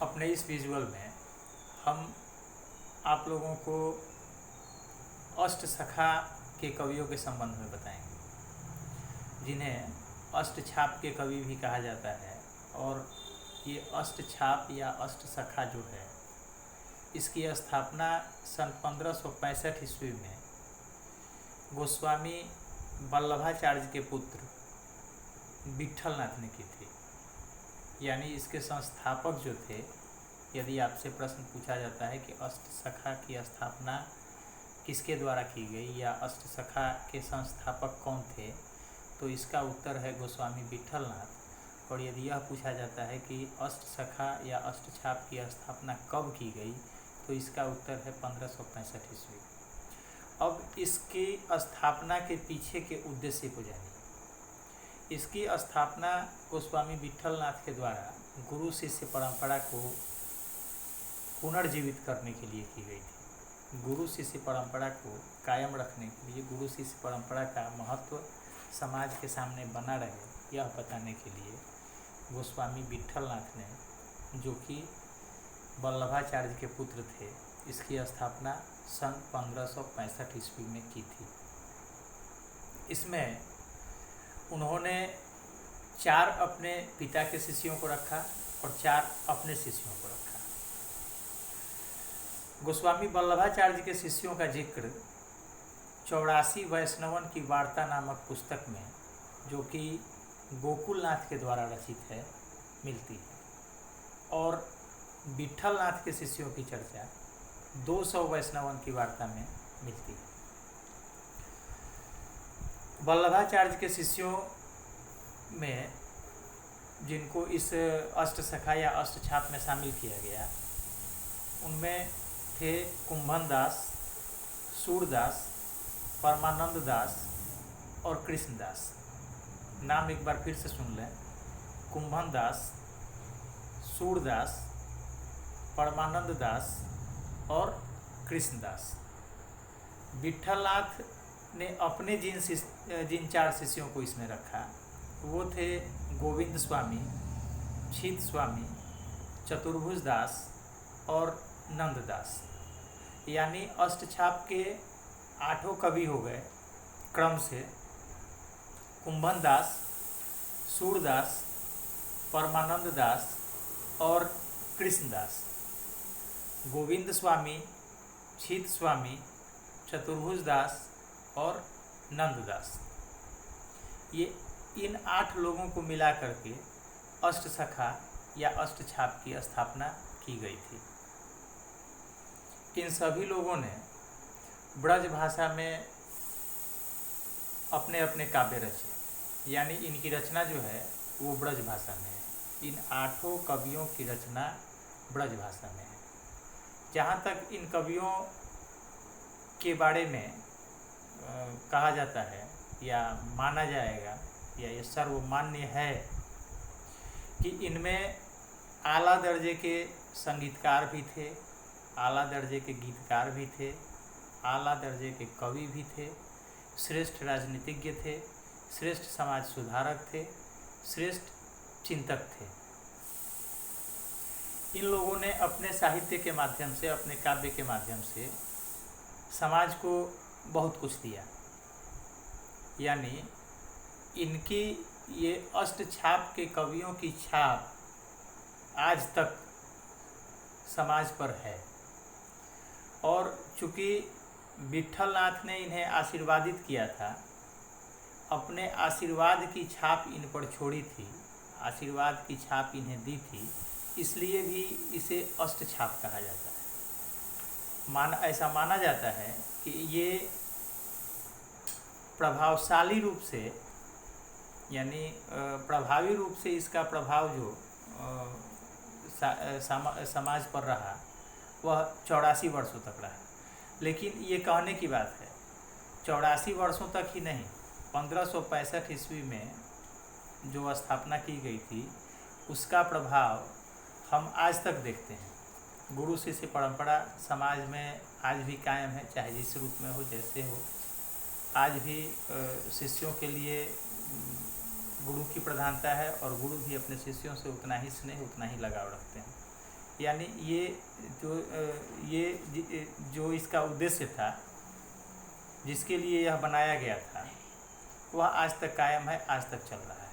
अपने इस विजुअल में हम आप लोगों को अष्टसखा के कवियों के संबंध में बताएंगे, जिन्हें अष्टछाप के कवि भी कहा जाता है। और ये अष्टछाप या अष्टसखा जो है, इसकी स्थापना सन 1565 ईस्वी में गोस्वामी वल्लभाचार्य के पुत्र विट्ठलनाथ ने की थी। यानी इसके संस्थापक जो थे, यदि आपसे प्रश्न पूछा जाता है कि अष्टसखा की स्थापना किसके द्वारा की गई या अष्टसखा के संस्थापक कौन थे, तो इसका उत्तर है गोस्वामी विट्ठलनाथ। और यदि यह पूछा जाता है कि अष्टसखा या अष्टछाप की स्थापना कब की गई, तो इसका उत्तर है 1565 ईस्वी। अब इसकी स्थापना के पीछे के उद्देश्य को जानिए। इसकी स्थापना गोस्वामी विट्ठलनाथ के द्वारा गुरु शिष्य परंपरा को पुनर्जीवित करने के लिए की गई थी। गुरु शिष्य परंपरा को कायम रखने के लिए, गुरु शिष्य परंपरा का महत्व समाज के सामने बना रहे, यह बताने के लिए गोस्वामी विट्ठलनाथ ने, जो कि वल्लभाचार्य के पुत्र थे, इसकी स्थापना सन 1565 ईस्वी में की थी। इसमें उन्होंने 4 अपने पिता के शिष्यों को रखा और 4 अपने शिष्यों को रखा। गोस्वामी वल्लभाचार्य के शिष्यों का जिक्र 84 वैष्णवन की वार्ता नामक पुस्तक में, जो कि गोकुलनाथ के द्वारा रचित है, मिलती है। और विट्ठलनाथ के शिष्यों की चर्चा 200 वैष्णवन की वार्ता में मिलती है। वल्लभाचार्य के शिष्यों में जिनको इस अष्टसखा या अष्टछाप में शामिल किया गया, उनमें थे कुंभनदास, सूरदास, परमानंद दास और कृष्णदास। नाम एक बार फिर से सुन लें: कुंभनदास, सूरदास, परमानंद दास और कृष्णदास। विट्ठलनाथ ने अपने जिन 4 शिष्यों को इसमें रखा, वो थे गोविंद स्वामी, छीत स्वामी, चतुर्भुज दास और नंददास। यानी अष्टछाप के 8 कवि हो गए क्रम से: कुंभनदास, सूरदास, परमानंद दास और कृष्णदास। गोविंद स्वामी, छीत स्वामी, चतुर्भुज दास और नंददास। ये इन 8 लोगों को मिला करके अष्टसखा या अष्टछाप की स्थापना की गई थी। इन सभी लोगों ने ब्रज भाषा में अपने अपने काव्य रचे। यानी इनकी रचना जो है वो ब्रज भाषा में है। इन 8 कवियों की रचना ब्रज भाषा में है। जहाँ तक इन कवियों के बारे में कहा जाता है या माना जाएगा, या ये सर्वमान्य है, कि इनमें आला दर्जे के संगीतकार भी थे, आला दर्जे के गीतकार भी थे, आला दर्जे के कवि भी थे, श्रेष्ठ राजनीतिज्ञ थे, श्रेष्ठ समाज सुधारक थे, श्रेष्ठ चिंतक थे। इन लोगों ने अपने साहित्य के माध्यम से, अपने काव्य के माध्यम से समाज को बहुत कुछ दिया। यानी इनकी ये अष्टछाप के कवियों की छाप आज तक समाज पर है। और चूँकि विट्ठलनाथ ने इन्हें आशीर्वादित किया था, अपने आशीर्वाद की छाप इन पर छोड़ी थी, आशीर्वाद की छाप इन्हें दी थी, इसलिए भी इसे अष्टछाप कहा जाता है। ऐसा माना जाता है कि ये प्रभावशाली रूप से, यानी प्रभावी रूप से इसका प्रभाव जो समाज पर रहा, वह 84 वर्षों तक रहा। लेकिन ये कहने की बात है, 84 वर्षों तक ही नहीं, 1565 ईस्वी में जो स्थापना की गई थी, उसका प्रभाव हम आज तक देखते हैं। गुरु शिष्य परंपरा समाज में आज भी कायम है, चाहे जिस रूप में हो, जैसे हो। आज भी शिष्यों के लिए गुरु की प्रधानता है और गुरु भी अपने शिष्यों से उतना ही स्नेह, उतना ही लगाव रखते हैं। यानी जो जो इसका उद्देश्य था, जिसके लिए यह बनाया गया था, वह आज तक कायम है, आज तक चल रहा है।